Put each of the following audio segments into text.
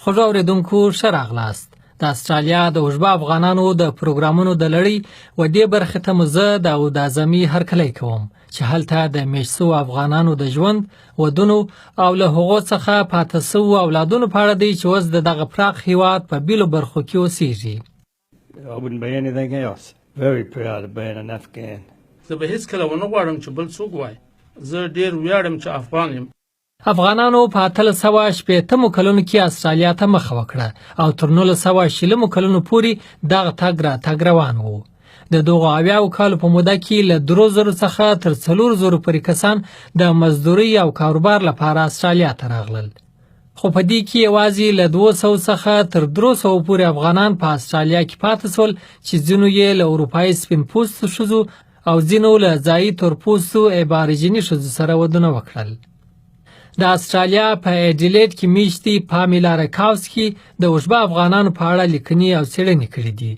خوږو اوریدونکو ښه راغلاست. د استرالیا د اوښبه افغانانو د پروګرامونو د لړۍ و دې برخې ته مو زه داود اعظمي هرکلی کوم چې هلته د میشت سوو افغانانو د ژوند ودونو او له هغو څخه پاته سوو اولادونو په اړه دی چې اوس د دغه پراخ هیواد په بیلو برخو کې اوسیږي. I wouldn't be anything else. Very proud of being an Afghan. زه به هیڅکله ونه غواړم چې بل څوک وای. زه ډیر ویاړم چې افغان یم. افغانانو په 1880 کلونو کې استرالیا ته مخه وکړه او تر 1920 کلونو پورې دغه تګ روان و. د دغو 80 کالو په موده کې له 3000 څخه تر 4000 پورې کسان د مزدوري او کاروبار لپاره استرالیا ته راغلل. خو په دې کې یوازې له 200 څخه تر 300 پورې افغانان په استرالیا کې پاتې شول چې ځینو یې له اروپایي سپین پوستو ښځو او ځینو له ځایي تور پوستو اباریجني ښځو سره ودونه وکړل. د استرالیا په ایډیټ کې میشتي پامیلا راکاوسکي د اوښبه افغانانو په اړه لیکنې او څېړنې کړې دي.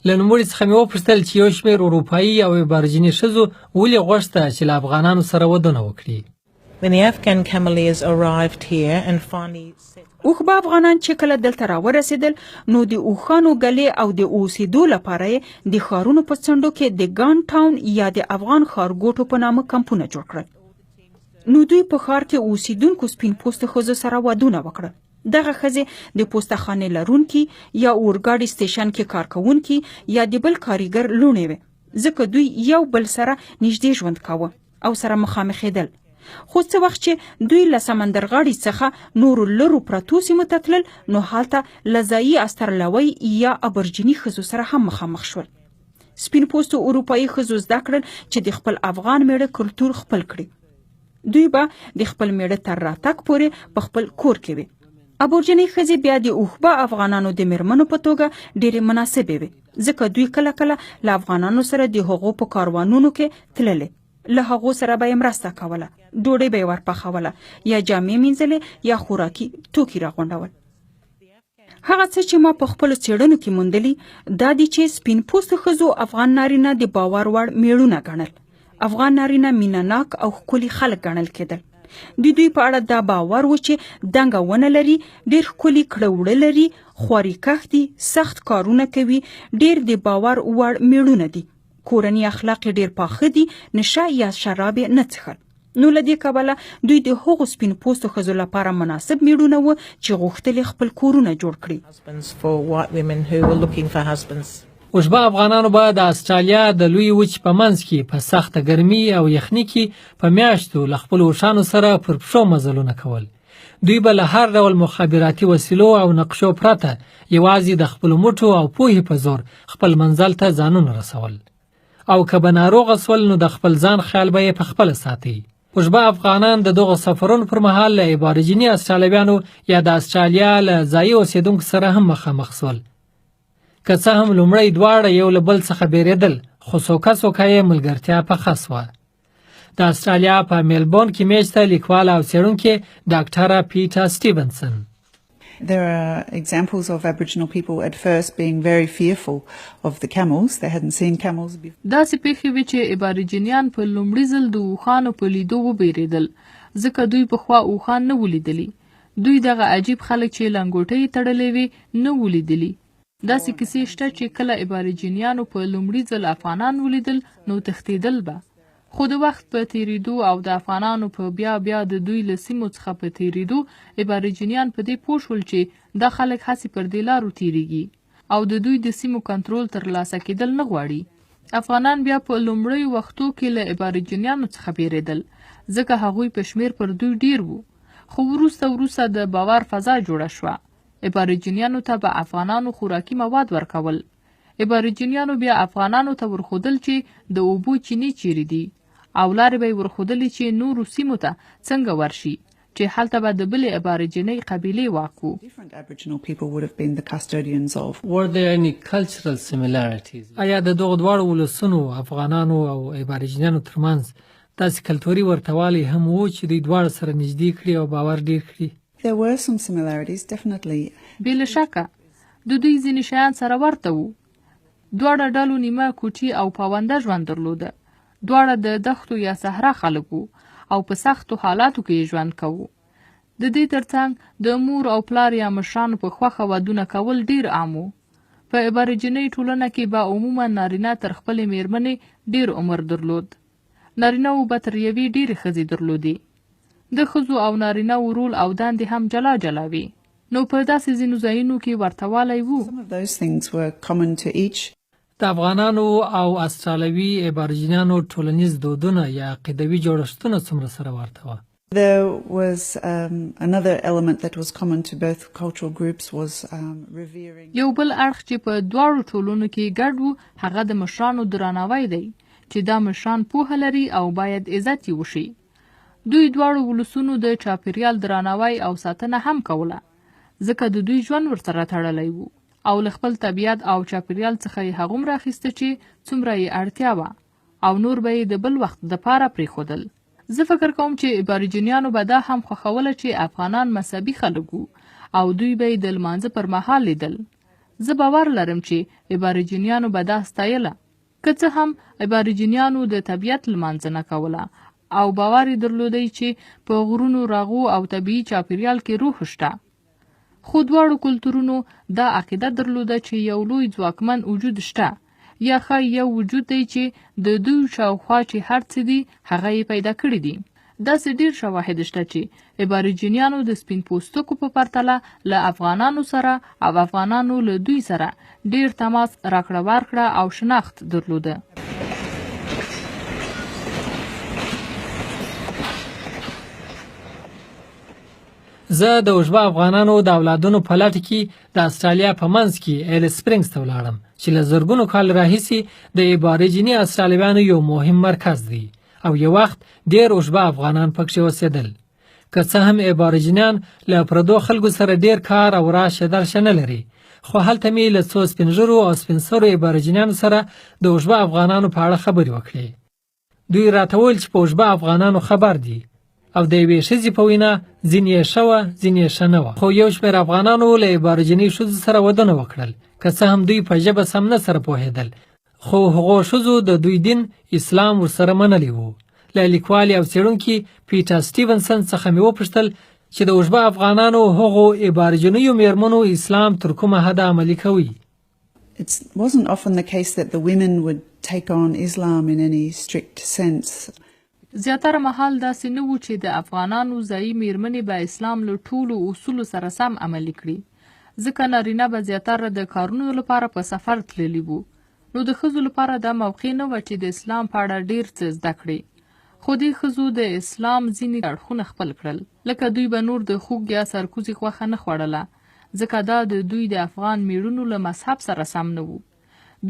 له نوموړي څخه مې وپوښتل چې یو شمېر اروپایي او اباریجني ښځو ولې غوښته چې له افغانانو سره ودونه وکړي. اوښبه افغانان چې کله دلته راورسېدل نو د اوښانو ګلې او د اوسېدو لپاره د ښارونو په څنډو کې د ګان ټاون یا د افغان ښارګوټو په نامه کمپونه جوړ کړل. نو دوی په ښار کې اوسېدونکو سپین پوستو ښځو سره ودونه وکړل. دغه ښځې د پوستخانې لرونکي یا اورګاډي سټیشن کې کار کوونکي یا د بل کاریګر لوڼې وې، ځکه دوی یو بل سره نږدې ژوند کاوه او سره مخامخېدل. خو څه وخت چې دوی له سمندر غاړې څخه نورو لرو پرتو سیمو ته تلل نو هلته له ځایي استرالوي یا ابرجیني ښځو سره هم مخامخ شول. سپین پوستو اروپایي ښځو زده کړل چې د خپل افغان میړه کلتور خپل کړي. دوی به د خپل میړه تر راتګ پورې په خپل کور کې وي. ابورجني ښځې بیا د اوښبه افغانانو د میرمنو په توګه ډېرې مناسبې وي، ځکه دوی کله کله له افغانانو سره د هغو په کاروانونو کې تللې. له هغو سره به یې مرسته کوله، ډوډۍ به یې ورپخوله یا جامې مینځلې یا خوراکي توکي راغونډول. هغه څه چې ما په خپلو څېړنو کې موندلي دا دي چې سپین پوستو ښځو افغان نارینه د باور وړ میړونه ګڼل. افغان نارینه مینه‌ناک او ښکلي خلک ګڼل کېدل. د دوی په اړه دا باور و چې دنګه ونه لري، ډېر ښکلي کړه وړه لري، خواري کښ دي، سخت کارونه کوي، ډېر د باور وړ میړونه دي، کورني اخلاق ډېر پاخه دي، نشه یا شراب نه څښل. نو له دې کبله دوی د هغو سپین پوستو ښځو لپاره مناسب میړونه و چې غوښتل خپل کورونه جوړ کړي. اوښبه افغانانو به د استرالیا د لوی وچ په منځ کې په سخته ګرمي او یخني کې په میاشتو له خپلو اوښانو سره پر پښو مزلونه کول. دوی به له هر ډول مخابراتي وسیلو او نقشو پرته یوازې د خپلو مټو او پوهې په زور خپل منزل ته ځانونه رسول. او که به ناروغه سول نو د خپل ځان خیال به یې په خپله ساتي. اوښبه افغانان د دغو سفرونو پر مهال له اباریجني استرالیویانو یا د استرالیا له ځایي اوسېدونکو سره هم مخامخ سول. که څه هم لومړی دواړه یو له بل څخه بیریدل، خو څوکه څوکه یې ملګرتیا پخه سوه. د استرالیا په میلبورن کې میشته لیکواله او څېړونکې ډاکټره پیټر سټیونسن. There are examples of Aboriginal people at first being very fearful of the camels. They hadn't seen camels before. داسې پیښې وې چې اباریجنیان په لومړي ځل د اوښانو په لیدو وبېرېدل، ځکه دوی پخوا اوښان نه و لیدلي. دوی دغه عجیب خلک چې لنګوټې یې تړلې وې نه و لیدلي. داسې کیسې شته چې کله اباریجنیانو په لومړي ځل افغانان ولیدل نو تښتېدل به. خو د وخت په تیریدو او د افغانانو په بیا د دوی له سیمو څخه په تیریدو اباریجنیان په دې پوه شول چې دا خلک هسې پر دې لارو تیریږي او د دوی د سیمو کنټرول ترلاسه کېدل نه غواړي. افغانان بیا په لومړیو وختو کې له اباریجنیانو څخه بیریدل، ځکه هغوی په شمیر پر دوی ډیر وو. خو وروسته د باور فضا جوړه شوه. اباریجنیانو ته به افغانانو خوراکي مواد ورکول. اباریجنیانو بیا افغانانو ته ورښودل چې د اوبو چینې چیرې دي او لارې به یې ورښودلې چې نورو سیمو ته څنګه ورشي چې هلته به د بلې اباریجنۍ قبیلې واک وو. Were there any cultural similarities? آیا د دغو دواړو ولسونو افغانانو او اباریجنیانو ترمنځ داسې کلتوري ورتوالی هم و چې دوی دواړه سره نږدې کړي او باور ډیر کړي؟ There were some similarities, definitely. بله شکه د دوی ځینې شیان سره ورته وو. دواړه ډلو نیمه کوچي او پاونده ژوند درلوده. دواړه د دښتو یا صحرا خلک وو او په سختو حالاتو کې ژوند کوو. د دې ترڅنګ د مور او پلار یا مشرانو په خوښه ودونه کول ډیر عام وو. په اباریجني ټولنه کې به عموما نارینه تر خپلې میرمنې ډیر عمر درلود. نارینه و به تر یوې ډیرې ښځې درلودې. د ښځو او نارینه و رول او دندې هم جلا جلا وي. نو په داسې ځینو ځایونو کې ورته والی وو. Some of those things were common to each. د افغانانو او استرالیوي اباریجنیانو ټولنیز دودونه یا عقیدوي جوړښتونه څومره سره ورته وه؟ There was another element that was common to both cultural groups was revering. یو بل اړخ چې په دواړو ټولنو کې ګډ وو هغه د مشرانو درناوی دی چې دا مشران پوهه لري او باید عزت یې وشي. دوی دواړو ولسونو د چاپیریال درناوی او ساتنه هم کوله ځکه د دوی ژوند ورسره تړلی وو او له خپل طبیعت او چاپیریال څخه یې هغومره اخیسته چې څومره یې اړتیا وه او نور به یې د بل وخت دپاره پرېښودل. زه فکر کوم چې اباریجنیانو به دا هم خوښوله چې افغانان مذهبي خلک وو او دوی به یې د لمانځه پر مهال لیدل. زه باور لرم چې اباریجنیانو به دا ستایله که څه هم اباریجنیانو د طبیعت لمانځه نه کوله او باور یې درلودی چې په غرونو رغو او طبیعي چاپیریال کې روح شته. خو دواړو کلتورونو دا عقیده درلوده چې یو لوی ځواکمن وجود شته یا ښایي یو وجود دی چې د دوی شاوخوا چې هر څه دي هغه یې پیدا کړي دي. داسې ډیر شواهد شته چې اباریجنیانو د سپین پوستکو په پرتله له افغانانو سره او افغانانو له دوی سره ډیر تماس راکړه ورکړه او شناخت درلوده. زه د اوښبه افغانانو د اولادونو په لټه کې د استرالیا په منځ کې ایل سپرینګز ته ولاړم چې له زرګونو کال راهیسې د اباریجني استرالیویانو یو مهم مرکز دی او یو وخت ډیر اوښبه افغانان پکښې اوسېدل. که څه هم اباریجنیان له پردو خلکو سره ډیر کار او راشه درشه نه لري خو هلته مې له څو سپینږیرو او سپین سرو اباریجنیانو سره د اوښبه افغانانو په اړه خبرې وکړې. دوی راته وویل چې په اوښبه افغانانو خبر دي او د یوې ښځې په وینا ځینې یې ښه وه ځینې یې ښه نه وه. خو یو شمېر افغانانو له اباریجني ښځو سره ودونه وکړل که څه هم دوی په ژبه سم نه سره پوهېدل خو هغو ښځو د دوی دین اسلام ورسره منلی و. له لیکوالې او څېړونکي پیټر سټیونسن څخه مې وپوښتل چې د اوښبه افغانانو هغو اباریجنیو میرمنو اسلام تر کومه حده عملي کوي. It wasn't often the case that the women would take on Islam in any strict sense. زیاتره مهال داسې نه وو چې د افغانانو ځایي میرمنې به اسلام له ټولو اصولو سره سم عملي کړي ځکه نارینه به زیاتره د کارونو لپاره په سفر تللي وو. نو د ښځو لپاره دا موقع نه وه چې د اسلام په اړه ډیر څه زده کړي. خو دې ښځو د اسلام ځینې اړخونه خپل کړل لکه دوی به نور د خوږ یا سرکوزي غوښه نه خوړله ځکه دا د دوی د افغان میړونو له مذهب سره سم نه وو.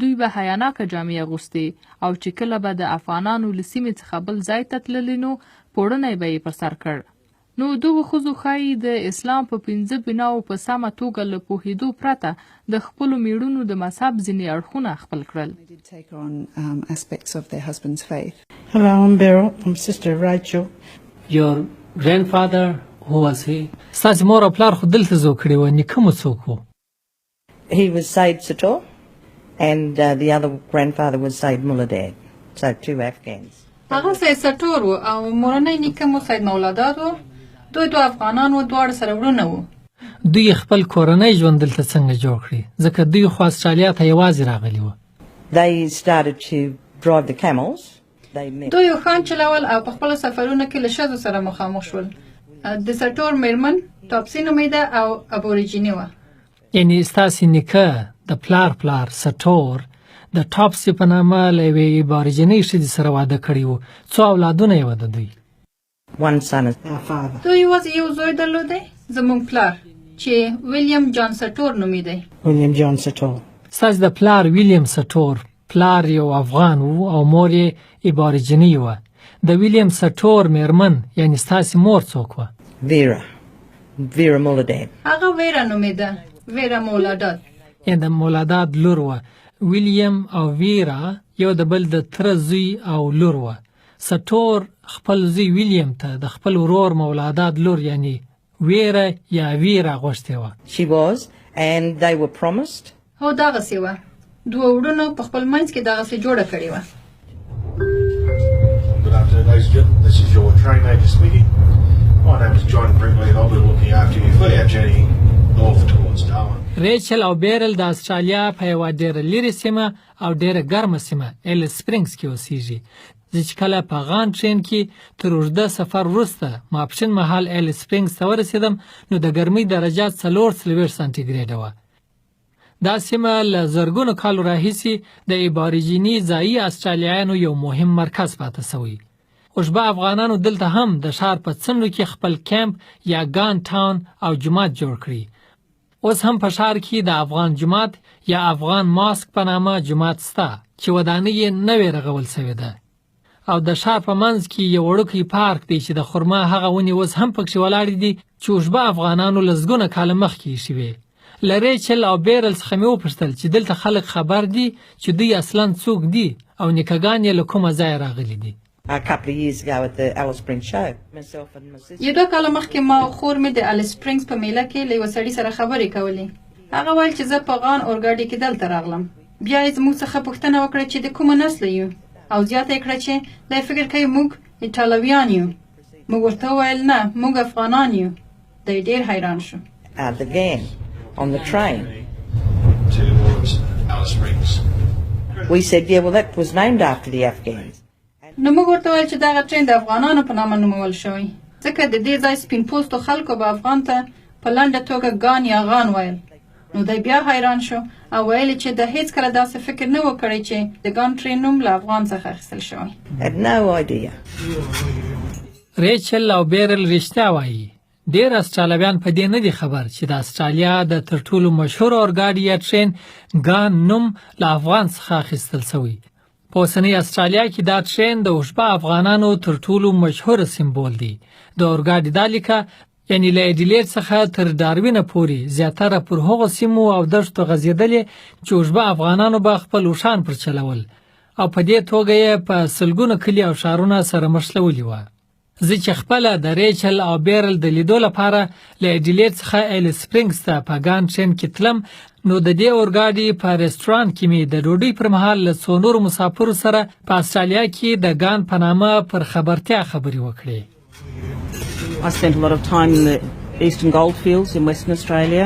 دوی به حیاناکه جامې اغوستې او چې کله به د افغانانو له سیمې څخه بل ځای ته تللې نو پوړنی به یې پر سر کړ. نو دغو ښځو ښایي د اسلام په 5 بناو په سمه توګه له پوهېدو پرته د خپلو میړونو د مذهب ځینې اړخونه خپل کړل. They did take on aspects of their husband's faith. Hello, I'm Beryl. I'm Sister Rachel. Your grandfather, who was he? ستاسې مور او پلار خو دلته زو کړي وه نیکه مو څوک و؟ He was Said Sator, and the other grandfather was Said Muladad. So 2 Afghans. هغه سید سټور و او مورنۍ نیکه مو سید مولاداد و. دوی 2 افغانان و دواړه سره وروڼه و. دوی خپل کورنۍ ژوند دلته څنګه جوړ کړي ځکه دوی خو استرالیا ته یوازې راغلي وه. They started to drive the camels. They met. دوی اوښان چلول او په خپلو سفرونو کې له ښځو سره مخامخ شول. د سټور میرمن ټاپسي نومېده او ابوریجني وه. یعنې ستاسې نیکه د پلار سټور د ټاپسي په نامه له یوې اباریجني ښځې سره واده کړي وو. څو اولادونه یې وه د دوی؟ One son is our father. دوی یوازې یو زوی درلودی زموږ پلار چې ویلیام جان سټور نومېدی. William John Sator. ستاسې د پلار ویلیام سټور پلار یو افغان و او مور یې اباریجني وه. د ویلیام سټور میرمن یعنې ستاسې مور څوک وه؟ Vera Muladad. هغه ویرا نومېده. ویرا مولاداد. یعنې د مولاداد لور وه. ویلیام او ویرا یو د بل د تره زوی او لور وه. سټور خپل زوی ویلیام ته د خپل ورور مولاداد لور یعنې ویرا یا ویرا غوښتې وه. She was, and they were promised. هو دغسې وه. 2 وروڼو په خپل منځ کې دغسې جوړه کړې وه. Good afternoon, ladies and gentlemen. This is your train agent speaking. My name is John Brinkley and I'll be looking after you for our journey north towards Darwin. ریچل او بیرل د استرالیا په یوه ډېره لرې سیمه او ډېره ګرمه سیمه ایلس سپرینګز کې اوسیږي. زه چې کله په افغان ټرین کې تر اوږده سفر وروسته ماپښین مهال ایلس سپرینګز ته ورسېدم نو د ګرمۍ درجه 44 سانتي وه. دا سیمه له زرګونو کالو راهیسې د اباریجیني ځایي استرالیایانو یو مهم مرکز پاتې سوی. اوښبه افغانانو دلته هم د ښار په څنډو کې خپل کیمپ یا ګان ټاون او جومات جوړ کړي. اوس هم په ښار کې د افغان جومات یا افغان ماسک په نامه جومات سته چې ودانۍ یې نوې رغول سوې ده. او د ښار په منځ کې یو وړوکی پارک دی چې د خرما هغه ونې اوس هم پکښې ولاړې دي چې اوښبه افغانانو لسګونه کاله مخکې ایښې وې. له ریچل او بیرل څخه مې وپوښتل چې دلته خلک خبر دي چې دوی اصلا څوک دي او نیکهګان یې له کومه ځایه راغلي دي. A couple of years ago at the Alice Springs show, myself and my sister. 2 کاله مخکې ما او خور مې د الیس سپرینګز په میله کې له یوه سړي سره خبرې کولې. هغه ویل چې زه په غان اورګاډي کې دلته راغلم. بیا یې زموږ څخه پوښتنه وکړه چې د کومه نسله یو او زیاته یې کړه چې دی فکر کوي موږ ایټالویان یو. موږ ورته وویل نه موږ افغانان یو. دی ډېر حیران شو. The van on the train. Towards Alice Springs. We said, yeah, well, that was named after the Afghans. نو موږ ورته ویل چې دغه ټرین د افغانانو په نامه نومول شوی ځکه د دې ځای سپین پوستو خلکو به افغان ته په لنډه توګه ګان یا غان ویل. نو دی بیا حیران شو او ویل چې د هیڅ کله داسې فکر نه و کړی چې د ګان ټرین نوم له افغان څخه اخیستل شوی. Had no idea. ریچل او بیرل رښتیا وایي. ډېر استرالیایان په دې نه دي خبر چې د استرالیا د تر ټولو مشهور اورګاډي یا ټرین ګان نوم له افغان څخه اخیستل سوی. په اوسنۍ استرالیا کې دا ټرین د اوښبه افغانانو تر ټولو مشهور سمبول دی. د اورګاډي دا لیکه یعنی له ایډیټ څخه تر داروینه پورې زیاتره پر هغو سیمو او دښتو غځېدلې چې اوښبه افغانانو به خپل اوښان پر چلول او په دې توګه یې په سلګونو کلي او ښارونه سره مښلولي وه. زه چې خپله د ریچل او بیرل د لیدو لپاره له ایډیټ څخه ایلس سپرینګز ته په ګان ټرین کې تلم نو د دې اورګاډي په رستورانت کې مې د ډوډۍ پر مهال له څو نورو مسافرو سره په استرالیا کې د ګان په نامه پر خبرتیا خبرې وکړې. I spent a lot of time in the eastern goldfields in Western Australia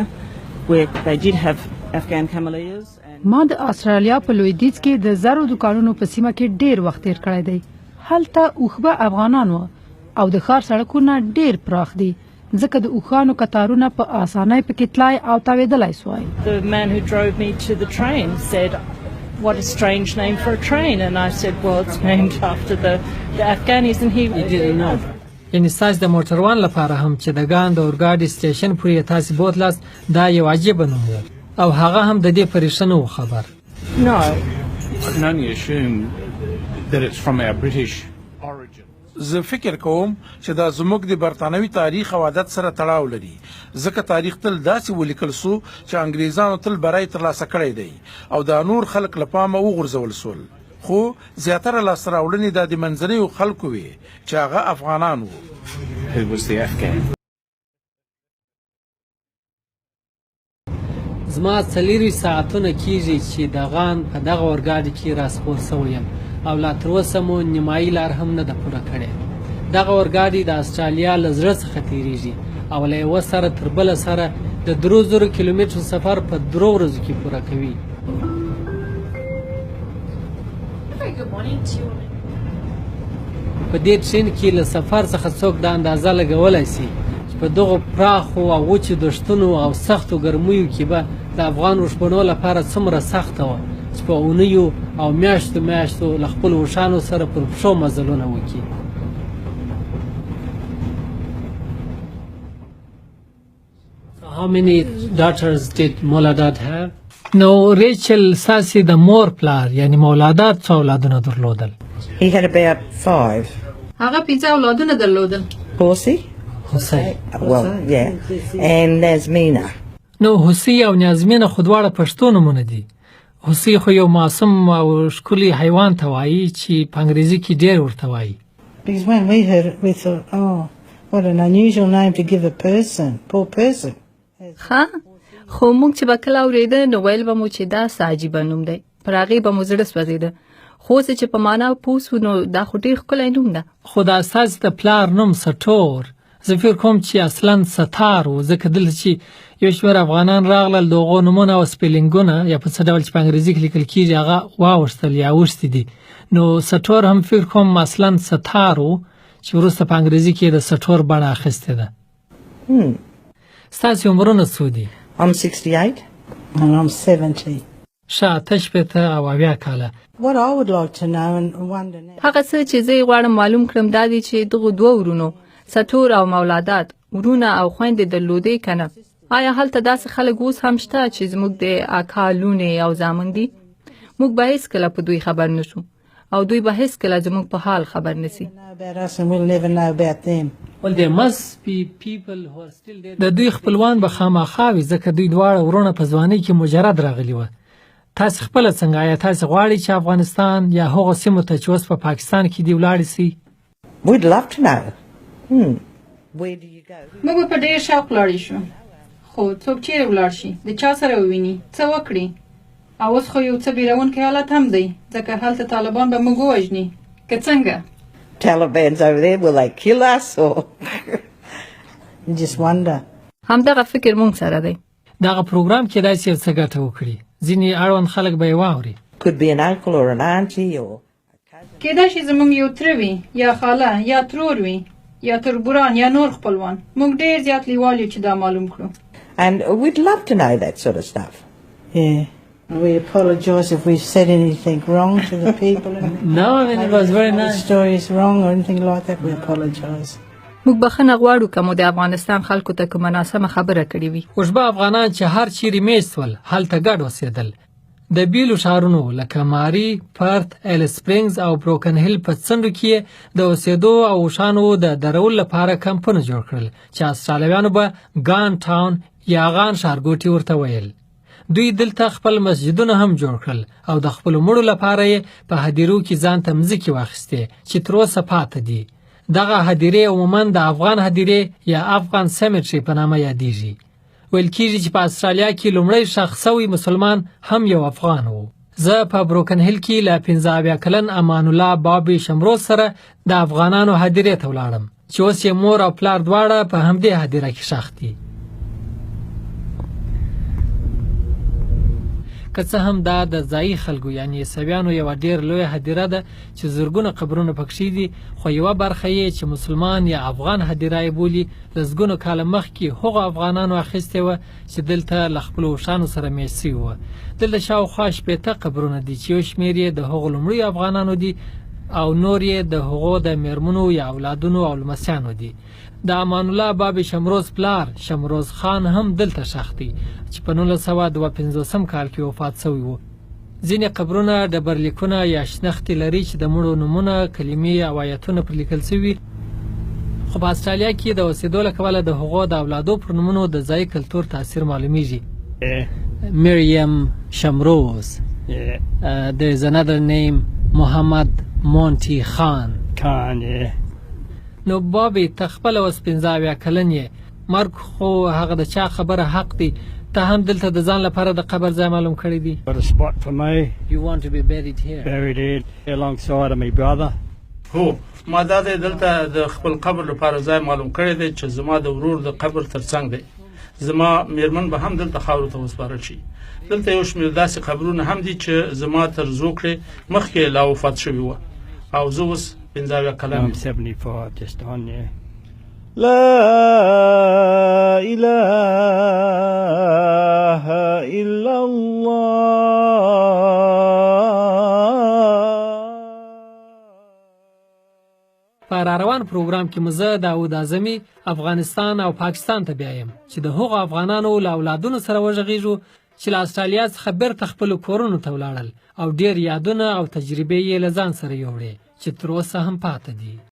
where they did have Afghan camellias. ما د استرالیا په لویدیځ کې د زرو دکانونو په سیمه کې ډیر وخت تیر کړی دی. هلته اوښبه افغانان و او د ښار سړکونه ډیر پراخ دي ځکه د اوښانو کتارونه په اسانۍ پکې تلای او تاوېدلی سوای. The man who drove me to the train said, "What a strange name for a train," and I said, "Well, it's named after the Afghanis," and he didn't know. یعنی ستاسې د موټروان لپاره هم چې د ګان د اورګاډي سټیشن پورې تاسې بوتلاست دا یو عجیبه نوم و او هغه هم د دې په ریښه نه و خبر. No. I can only assume that it's from our British origin. زه فکر کوم چې دا زموږ د برتانوي تاریخ او عادت سره تړاو لري ځکه تاریخ تل داسې ولیکل سو چې انګریزانو تل برای ترلاسه کړی دی او دا نور خلک له پامه وغورځول سول خو زیاتره لاسته راوړنې دا د منځنیو خلکو وي چې هغه افغانان وو. Who was the Afghan? زما 4 ساعتونه کېږي چې د غان په دغه اورګاډي کې راسپور سوی یم او لا تر اوسه مو نیمایي لار هم نه ده پوره کړې. دغه اورګاډي د استرالیا له زړه څخه تېرېږي او له یوه سره تر بله سره د 3000 کیلومترو سفر په 3 ورځو کې پوره کوي. په دې ټرین کې له سفر څخه څوک دا اندازه لګولی سي چې په دغو پراخو او وچو دښتونو او سختو ګرمیو کې به د افغان اوښبنو لپاره څومره سخته وه چې په اونیو او میاشتو له خپلو اوښانو سره پر پښو مزلونه وکړي. How many daughters did Moladad have? نو ریچل ساسي د مور پلار یعنی مولادات څو اولادونه درلودل؟ He had about 5. هغه 5 اولادونه درلودل. Horsey? حسین. Well, yeah. And Nazmina. نو حسی او نازمینه خو دواړه پښتو نومونه دي. حسی خو یو معصوم او ښکلی حیوان ته وایي چې په انګریزي کې ډېر ورته وایي. Because when we heard it, we thought, oh, what an unusual name to give a person, poor person. ها خو موږ چې به کله اورېده نو ویل به مو چې دا څه عجیبه نوم دی پر هغې به مو زړه سوځېده خو اوس چې په معنا پوه سو نو دا خو ډېر ښکلی نوم ده. خو دا ستاسې د پلار نوم سټور زه فکر کوم چې اصلا ستار و، ځکه دلته چې یو شمېر افغانان راغلل، د هغو نومونه او سپیلینګونه یا په څه ډول چې په انګریزي کې لیکل کېږي هغه واوښتل یا اوښتي دي. نو سټور هم فکر کوم اصلا ستار و چې وروسته په انګریزي کې د سټور بڼه اخیستې ده. ستاسې عمرونه څو دي؟ I'm 68. And I'm 70. ښه 88 او 80 کاله. What I would like to know and wonder now. هغه څه چې زه یې غواړم معلوم کړم دا دی چې دغه دوه ورونو سټور او مولادات ورونه او خویندې درلودې که نه؟ آیا هلته داسې خلک اوس هم شته چې زموږ د اکا لوڼې او زامن دي؟ موږ به هېڅکله په دوی خبر نه شو او دوی به هېڅکله زموږ په حال خبر نه سي. د دوی خپلوان به خامخا وي، ځکه دوی دواړه ورونه په ځوانۍ کې مجرد راغلي وه. تاسې خپله څنګه، آیا تاسې غواړئ چې افغانستان یا هغو سیمو ته چې اوس په پاکستان کې دي ولاړې سئ؟ We'd love to know. Where do you go? موږ به په ډېر شوق لاړې شو، خو څوک چیرې ولاړ شي، د چا سره وویني، څه وکړي؟ او اوس خو یو څه بیرونکی حالت هم دی، ځکه هلته طالبان به موږ ووژني که څنګه؟ Taliban's over there, will they kill us or? You just wonder. همدغه فکر مونږ سره دی. دغه پروګرام کېدای سي څه ګټه وکړي، ځینې اړوند خلک به یې واوري. Could be an uncle or an auntie or. کېدای شي زموږ یو تره وي یا خاله یا ترور وي یا تربوران یا نور خپلوان. موږ ډېر زیات لیوال یو چې دا معلوم کړو. And we'd love to know that sort of stuff. Yeah. We apologise if we've said anything wrong to the people. No, I mean, it was very nice. The story is wrong or anything like that, we apologise. موږ بخښنه غواړو که مو د افغانستان خلکو ته کومه ناسمه خبره کړې وي. اوښبه افغانان چې هر چیرې میشت سول هلته ګډ اوسېدل. د بیلو ښارونو لکه ماري، پرت، ایل سپرینګز او بروکن هیل په څنډو کې د اوسېدو او اوښانو د درولو لپاره کمپونه جوړ کړل چې استرالیایانو به ګان ټاون یا غان ښارګوټي ورته ویل. دوی دلته خپل مسجدونه هم جوړ کړل او د خپلو مړو لپاره یې په هدیرو کې ځان ته مځکې واخیستې چې تر اوسه پاته دي. دغه هدیرې عموما د افغان هدیرې یا افغان سیمیټري په نامه یادیږي. ویل کېږي چې په استرالیا کې لومړی ښخ سوی مسلمان هم یو افغان و. زه په بروکن هیل کې له 15 کلن امان الله بابي شمروز سره د افغانانو هدیرې ته ولاړم چې اوس یې مور او پلار دواړه په همدې هدیره کې ښخ دي. که څه هم دا د ځایي خلکو یعنی عیسویانو یوه ډېر لویه هدیره ده چې زرګونه قبرونه پکښې دي، خو یوه برخه یې چې مسلمان یا افغان هدیره یې بولي لسګونو کاله مخکې هغو افغانانو اخیستې وه چې دلته له خپلو اوښانو سره میشت سوي وه. دلته شاوخوا 80 قبرونه دي چې یو شمېر یې د هغو لومړیو افغانانو دي او نور یې د هغو د میرمنو یا اولادونو او لمسیانو دي. د امان الله بابي شمروز پلار شمروز خان هم دلته ښخ دی چې په 1952 کال کې وفات سوی و. ځینې قبرونه ډبرلیکونه یا شنختې لري چې د مړو نومونه، کلمې او آیتونه پر لیکل سوي، خو په استرالیا کې د اوسېدو له کبله د هغو د اولادو پر نومونو د ځایي کلتور تاثیر معلومیږي. Miriam Shamroz. There is another name, Muhammad Monty Khan. Khan, yeah. نو بابي ته خپله اوس 15 کلن یې، مرګ خو هغه د چا خبره حق دی. ته هم دلته د ځان لپاره د قبر ځای معلوم کړی دی؟ Got a spot for me. You want to be buried here? Buried here alongside of my brother. هو ما دا دلته د خپل قبر لپاره ځای معلوم کړی دی چې زما د ورور د قبر ترڅنګ دی. زما میرمن به هم دلته خاورو ته وسپارل شي. دلته یو شمېر داسې قبرونه هم دي چې زما تر زوکړې مخکې لا وفات شوي وه او زه اوس 15 کلن. I'm 75 just on, yeah. لا إله إلا په راروان پروګرام کې مزه داود اعظمي افغانستان او پاکستان ته بیایم چې د هغو افغانانو له اولادونو سره وغږیږو چې له استرالیا څخه بیرته خپلو کورونو ته ولاړل او ډېر یادونه او تجربې یې له ځان سره یوړې چې تر اوسه هم پاته دي.